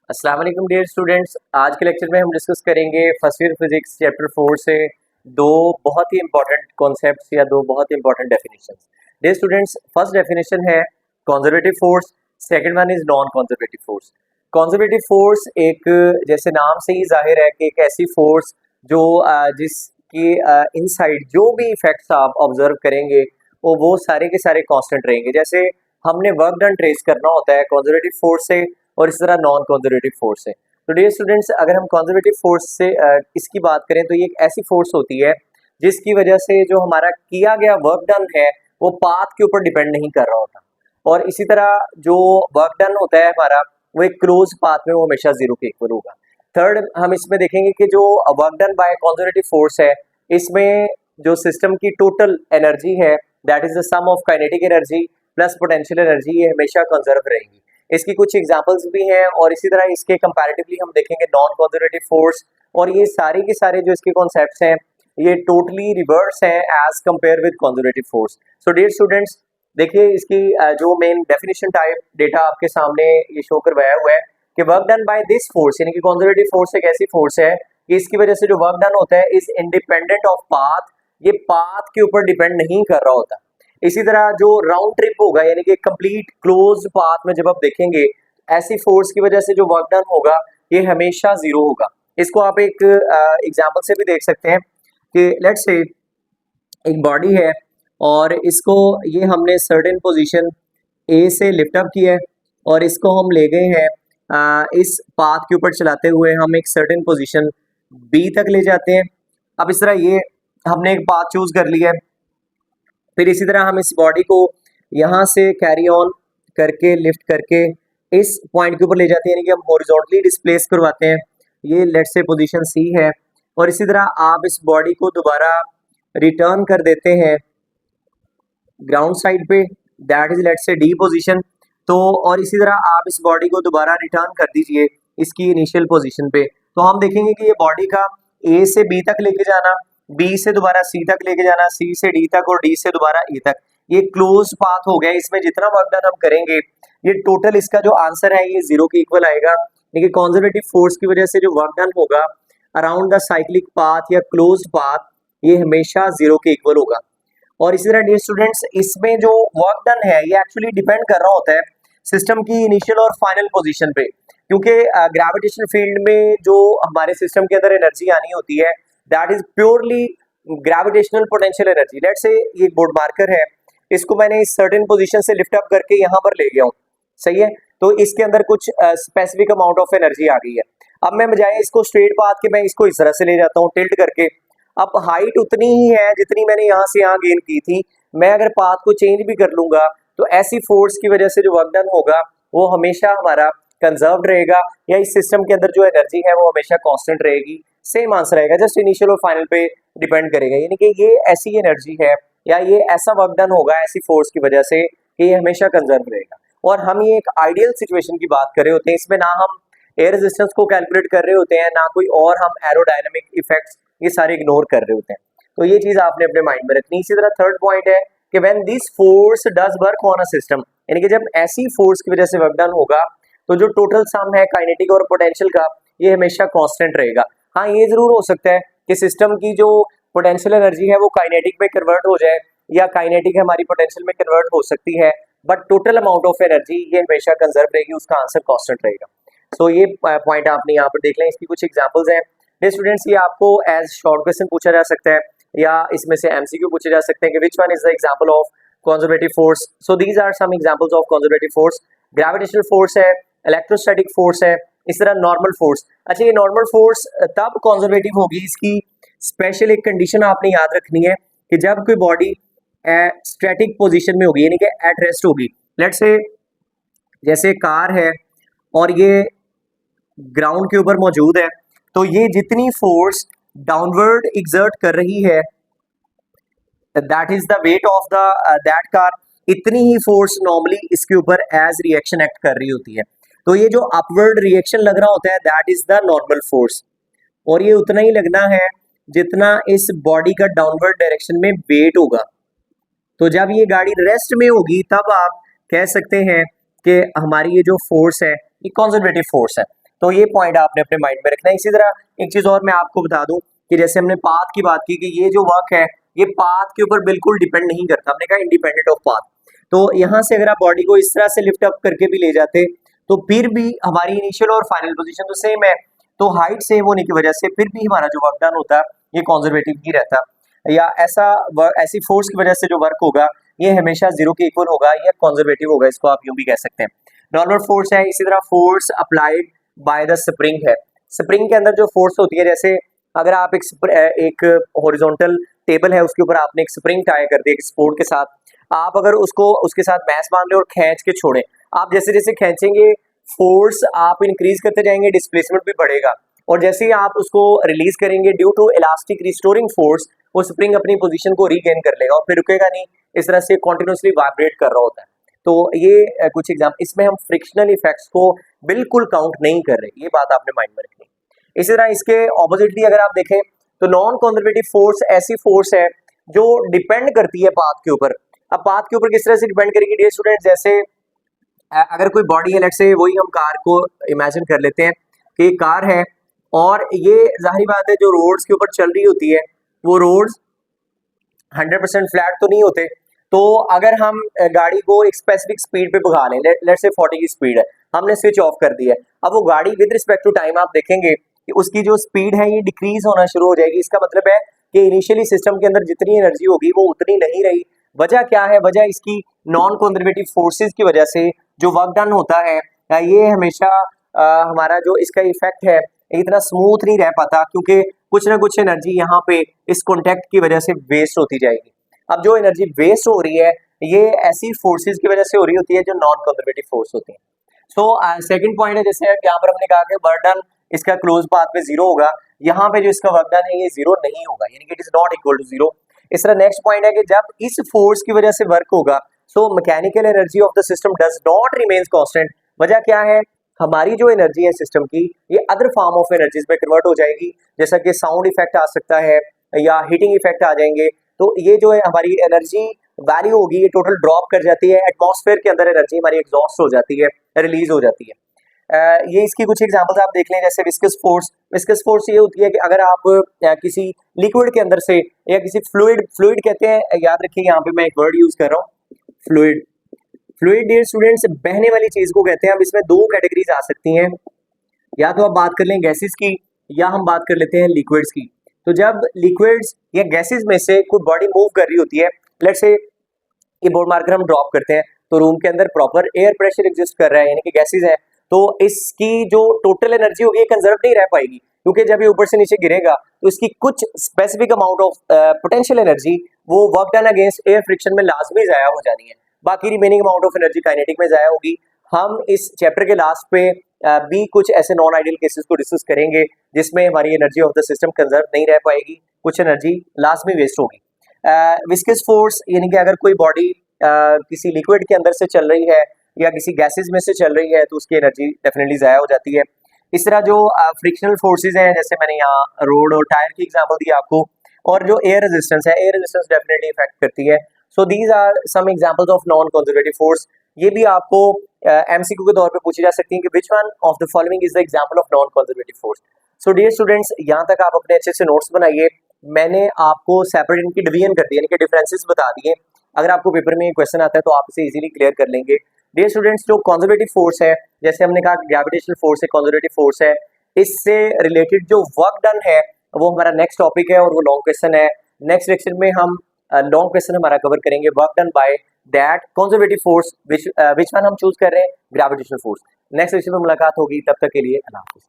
अस्सलाम वालेकुम dear students. आज के लेक्चर में हम डिस्कस करेंगे फर्स्ट ईयर फिजिक्स चैप्टर 4 से दो बहुत ही इंपॉर्टेंट कॉन्सेप्ट्स या दो बहुत ही important definitions. Dear students, first definition है conservative force, second one is non conservative force. Conservative force एक, जैसे नाम से ही जाहिर है कि एक ऐसी फोर्स जो जिसकी इनसाइड जो भी इफेक्ट्स आप ऑब्जर्व करेंगे वो सारे के सारे कांस्टेंट रहेंगे। जैसे हमने वर्क डन ट्रेस करना होता है कंजर्वेटिव फोर्स से और इस तरह नॉन कंजर्वेटिव फोर्स है। तो डियर स्टूडेंट्स, अगर हम कंजर्वेटिव फोर्स से इसकी बात करें तो ये एक ऐसी फोर्स होती है जिसकी वजह से जो हमारा किया गया वर्क डन है वो पाथ के ऊपर डिपेंड नहीं कर रहा होता, और इसी तरह जो वर्क डन होता है हमारा वो एक क्लोज पाथ में वो हमेशा जीरो के इक्वल होगा। थर्ड, हम इसमें देखेंगे कि जो work done by conservative force है इसमें जो सिस्टम की टोटल एनर्जी है that is the sum of kinetic energy plus potential energy, ये हमेशा कंजर्व रहेगी। इसकी कुछ एग्जांपल्स भी हैं और इसी तरह इसके कंपैरेटिवली हम देखेंगे नॉन कंजर्वेटिव फोर्स, और ये सारे के सारे जो इसके कॉन्सेप्ट्स हैं ये टोटली रिवर्स हैं as compared with conservative force. So dear students, देखिए इसकी जो मेन डेफिनेशन टाइप डेटा आपके सामने ये शो करवाया हुआ है कि work done by this force, यानी कि कंजर्वेटिव फोर्स एक ऐसी फोर्स है कि इसकी वजह से जो वर्क डन होता है इज इंडिपेंडेंट ऑफ पाथ, ये पाथ के ऊपर डिपेंड नहीं कर रहा होता। इसी तरह जो राउंड ट्रिप होगा यानी कि कंप्लीट क्लोज पाथ में जब आप देखेंगे ऐसी फोर्स की वजह से जो वर्क डन होगा ये हमेशा जीरो होगा। इसको आप एक एग्जांपल से भी देख सकते हैं कि लेट्स से एक बॉडी है और इसको ये हमने सर्टेन पोजीशन ए से लिफ्ट अप किया है और इसको हम ले गए हैं इस पाथ के ऊपर चलाते हुए हम एक सर्टेन पोजीशन बी तक ले जाते हैं। अब इस तरह ये हमने एक पाथ चूज कर लिया है, फिर इसी तरह हम इस बॉडी को यहाँ से कैरी ऑन करके लिफ्ट करके इस पॉइंट के ऊपर ले जाते हैं, यानी कि हम हॉरिजॉन्टली डिस्प्लेस करवाते हैं। ये लेट्स से पोजीशन सी है और इसी तरह आप इस बॉडी को दोबारा रिटर्न कर देते हैं ग्राउंड साइड पे, that is let's say D position. तो और इसी तरह आप इस बॉडी को दोबारा रिटर्न कर दीजिए इसकी इनिशियल पोजीशन पे, तो हम देखेंगे कि ये बॉडी का ए से बी तक लेके जाना, बी से दोबारा सी तक लेके जाना, सी से डी तक और डी से दोबारा ई तक, ये क्लोज पाथ हो गया। इसमें जितना वर्क डन हम करेंगे ये टोटल इसका जो आंसर है ये जीरो के इक्वल आएगा। देखिए कंजर्वेटिव फोर्स की वजह से जो वर्क डन होगा अराउंड द साइक्लिक पाथ या क्लोज पाथ ये हमेशा जीरो के इक्वल होगा। और इसी तरह डियर स्टूडेंट्स, इसमें जो वर्क डन है ये एक्चुअली डिपेंड कर रहा होता है सिस्टम की इनिशियल और फाइनल पोजीशन पे, क्योंकि ग्रेविटेशनल फील्ड में जो हमारे सिस्टम के अंदर एनर्जी आनी होती है that is purely gravitational potential energy. Let's say ये बोर्ड मार्कर है, इसको मैंने इस सर्टेन पोजीशन से लिफ्ट अप करके यहाँ पर ले गया हूँ, सही है, तो इसके अंदर कुछ स्पेसिफिक अमाउंट ऑफ एनर्जी आ गई है। अब मैं बजाय इसको स्ट्रेट पाथ के मैं इसको इस तरह से ले जाता हूँ टिल्ट करके। अब हाइट उतनी ही है जितनी मैंने यहाँ से यहाँ गेन की थी, मैं अगर पाथ को चेंज भी कर लूंगा तो ऐसी फोर्स की वजह से जो वर्क डन होगा वो हमेशा हमारा कंजर्व रहेगा, या इस सिस्टम के अंदर जो एनर्जी है वो हमेशा कांस्टेंट रहेगी, सेम आंसर आएगा, जस्ट इनिशियल और फाइनल पे डिपेंड करेगा। यानी कि ये ऐसी एनर्जी है या ये ऐसा वर्क डन होगा ऐसी फोर्स की वजह से कि ये हमेशा कंजर्व रहेगा। और हम ये एक आइडियल सिचुएशन की बात कर रहे होते हैं, इसमें ना हम एयर रेजिस्टेंस को कैलकुलेट कर रहे होते हैं ना कोई और हम एरोडायनामिक इफेक्ट्स ये सारे इग्नोर कर रहे होते हैं, तो ये चीज आपने अपने माइंड में रखनी। इसी तरह थर्ड पॉइंट है कि when this force does work on a system, यानी कि जब ऐसी फोर्स की वजह से वर्क डन होगा तो जो टोटल सम है काइनेटिक और पोटेंशियल का ये हमेशा कांस्टेंट रहेगा। हाँ, ये जरूर हो सकता है कि सिस्टम की जो पोटेंशियल एनर्जी है वो काइनेटिक में कन्वर्ट हो जाए या काइनेटिक हमारी पोटेंशियल में कन्वर्ट हो सकती है, but total amount of energy ये हमेशा कंजर्व रहेगी, उसका आंसर कांस्टेंट रहेगा। सो ये पॉइंट आपने यहाँ पर देख लें। इसकी कुछ एग्जांपल्स हैं स्टूडेंट्स, ये आपको एज शॉर्ट क्वेश्चन पूछा जा सकता है या इसमें से एमसीक्यू पूछे जा सकते हैं कि which one is the example of conservative force. So these are some examples of conservative force. Gravitational force है, इलेक्ट्रोस्टैटिक फोर्स है, इस तरह नॉर्मल फोर्स। अच्छा, ये नॉर्मल फोर्स तब कंजर्वेटिव होगी, इसकी स्पेशल एक कंडीशन आपने याद रखनी है कि जब कोई बॉडी स्टैटिक पोजीशन में होगी यानी कि एट रेस्ट होगी। लेट्स से जैसे कार है और ये ग्राउंड के ऊपर मौजूद है, तो ये जितनी फोर्स डाउनवर्ड एग्जर्ट कर रही है that is the weight of the that car, इतनी ही फोर्स नॉर्मली इसके ऊपर एज रिएक्शन एक्ट कर रही होती है। तो ये जो अपवर्ड रिएक्शन लग रहा होता है that is the normal force, और ये उतना ही लगना है जितना इस बॉडी का डाउनवर्ड डायरेक्शन में वेट होगा। तो जब ये गाड़ी रेस्ट में होगी तब आप कह सकते हैं कि हमारी ये जो फोर्स है ये कंजर्वेटिव फोर्स है। तो ये पॉइंट आपने अपने माइंड में रखना है। इसी तरह एक चीज और मैं आपको बता दूं कि जैसे हमने पाथ की बात की कि ये जो वर्क है ये पाथ के ऊपर बिल्कुल डिपेंड नहीं करता, हमने कहा इंडिपेंडेंट ऑफ पाथ। तो यहाँ से अगर आप बॉडी को इस तरह से लिफ्ट अप करके भी ले जाते तो फिर भी हमारी इनिशियल और फाइनल पोजीशन तो सेम है, तो हाइट सेम होने की वजह से फिर भी हमारा जो वर्क डन होता है ये कंजर्वेटिव ही रहता है, या ऐसी फोर्स की वजह से जो वर्क होगा ये हमेशा जीरो के इक्वल होगा या कंजर्वेटिव होगा, इसको आप यूं भी कह सकते हैं। नॉर्मल फोर्स है, इसी तरह force applied by the spring है। स्प्रिंग के अंदर जो फोर्स होती है, जैसे अगर आप एक हॉरिजॉन्टल टेबल है उसके ऊपर आपने एक स्प्रिंग टाई कर दी एक सपोर्ट के साथ, आप अगर उसको उसके साथ मैस बांध ले और खींच के छोड़े, आप जैसे जैसे खींचेंगे फोर्स आप इंक्रीज करते जाएंगे, डिस्प्लेसमेंट भी बढ़ेगा, और जैसे ही आप उसको रिलीज करेंगे due to elastic restoring force वो स्प्रिंग अपनी पोजीशन को रीगेन कर लेगा और फिर रुकेगा नहीं, इस तरह से कॉन्टिन्यूसली वाइब्रेट कर रहा होता है। तो ये कुछ एग्जाम्पल, इसमें हम फ्रिक्शनल इफेक्ट्स को बिल्कुल काउंट नहीं कर रहे, ये बात आपने माइंड में रखनी। इसी तरह इसके ऑपोजिटली अगर आप देखें तो नॉन कंजर्वेटिव फोर्स ऐसी फोर्स है जो डिपेंड करती है पाथ के ऊपर। अब पाथ के ऊपर किस तरह से डिपेंड करेगी डियर स्टूडेंट, जैसे अगर कोई बॉडी है, लेट्स से वही हम कार को इमेजिन कर लेते हैं कि एक कार है और ये जाहिर बात है जो रोड्स के ऊपर चल रही होती है वो रोड्स 100% फ्लैट तो नहीं होते, तो अगर हम गाड़ी को एक स्पेसिफिक स्पीड पे भगा लें, लेट्स से 40 की स्पीड है, हमने स्विच ऑफ कर दी है, अब वो गाड़ी विद रिस्पेक्ट टू टाइम आप देखेंगे कि उसकी जो स्पीड है ये डिक्रीज होना शुरू हो जाएगी। इसका मतलब है कि इनिशियली सिस्टम के अंदर जितनी एनर्जी होगी वो उतनी नहीं रही। वजह क्या है, वजह इसकी नॉन कंजर्वेटिव फोर्सेस की वजह से जो वर्क डन होता है ये हमेशा हमारा जो इसका इफेक्ट है इतना स्मूथ नहीं रह पाता, क्योंकि कुछ ना कुछ एनर्जी यहाँ पे इस कॉन्टेक्ट की वजह से वेस्ट होती जाएगी। अब जो एनर्जी वेस्ट हो रही है ये ऐसी फोर्सेस की वजह से हो रही होती है जो नॉन कंजर्वेटिव फोर्स होती है। सो सेकंड पॉइंट है, जैसे यहाँ पर हमने कहा कि वर्क डन इसका क्लोज पाथ पे जीरो होगा, यहाँ पे जो इसका वर्क डन है ये जीरो नहीं होगा, यानी कि it is not equal to zero. इस तरह नेक्स्ट पॉइंट है कि जब इस फोर्स की वजह से वर्क होगा so mechanical energy of the system does not remains constant. वजह क्या है, हमारी जो एनर्जी है सिस्टम की ये अदर फॉर्म ऑफ एनर्जीज में कन्वर्ट हो जाएगी, जैसा कि साउंड इफेक्ट आ सकता है या हीटिंग इफेक्ट आ जाएंगे, तो ये जो है हमारी एनर्जी वैल्यू होगी ये टोटल ड्रॉप कर जाती है, एटमॉस्फेयर के अंदर एनर्जी हमारी एग्जॉस्ट हो जाती है, रिलीज हो जाती है। ये इसकी कुछ एग्जांपल्स आप देख लें, जैसे विस्कस फोर्स। विस्कस फोर्स ये होती है कि अगर आप किसी लिक्विड के अंदर से या किसी फ्लूइड कहते हैं, याद रखिए यहाँ पे मैं एक वर्ड यूज कर रहा हूँ फ्लूइड। फ्लूइड डियर स्टूडेंट्स बहने वाली चीज को कहते हैं। अब इसमें दो कैटेगरीज आ सकती हैं, या तो आप बात कर लें गैसेस की या हम बात कर लेते हैं लिक्विड्स की। तो जब लिक्विड्स या गैसेस में से कोई बॉडी मूव कर रही होती है, लेट्स से ये बोर्ड मार्कर हम ड्रॉप करते हैं तो रूम के अंदर प्रॉपर एयर प्रेशर एग्जिस्ट कर रहा है, यानी कि गैसेस है, तो इसकी जो टोटल एनर्जी होगी कंजर्व नहीं रह पाएगी, क्योंकि जब ये ऊपर से नीचे गिरेगा तो इसकी कुछ specific amount of potential energy वो work done against air friction में लाजमी जाया हो जानी है, बाकी remaining amount of energy kinetic में जाया होगी। हम इस चैप्टर के लास्ट पे भी कुछ ऐसे नॉन आइडियल केसेस को डिस्कस करेंगे जिसमें हमारी energy of the system conserve नहीं रह पाएगी, कुछ एनर्जी लाजमी वेस्ट होगी। विस्कस फोर्स यानी कि अगर कोई बॉडी किसी लिक्विड के अंदर से चल रही है या किसी गैसेस में से चल रही है तो उसकी एनर्जी डेफिनेटली ज़ाया हो जाती है। इस तरह जो फ्रिक्शनल फोर्सेज हैं, जैसे मैंने यहाँ रोड और टायर की एग्जांपल दी आपको, और जो एयर रेजिस्टेंस है, एयर रेजिस्टेंस डेफिनेटली इफेक्ट करती है। So these are some examples of non conservative force. ये भी आपको एमसीक्यू के तौर पे पूछी जा सकती है कि which one of the following is the example of non conservative force. So dear students, यहाँ तक आप अपने अच्छे से नोट्स बनाइए। मैंने आपको सेपरेट इनकी डिवीजन कर दी, यानी कि डिफरेंसेस बता दिए। अगर आपको पेपर में क्वेश्चन आता है तो आप इसे इजीली क्लियर कर लेंगे। डियर स्टूडेंट्स, जो कंजर्वेटिव फोर्स है, जैसे हमने कहा ग्रेविटेशनल फोर्स है, कंजर्वेटिव फोर्स है, इससे रिलेटेड जो वर्क डन है वो हमारा नेक्स्ट टॉपिक है और वो लॉन्ग क्वेश्चन है। नेक्स्ट लेक्चर में हम लॉन्ग क्वेश्चन हमारा कवर करेंगे, work done by that conservative force which one हम चूज कर रहे हैं, ग्रेविटेशनल फोर्स। नेक्स्ट लेक्चर में मुलाकात होगी, तब तक के लिए अल्लाह हाफिज़।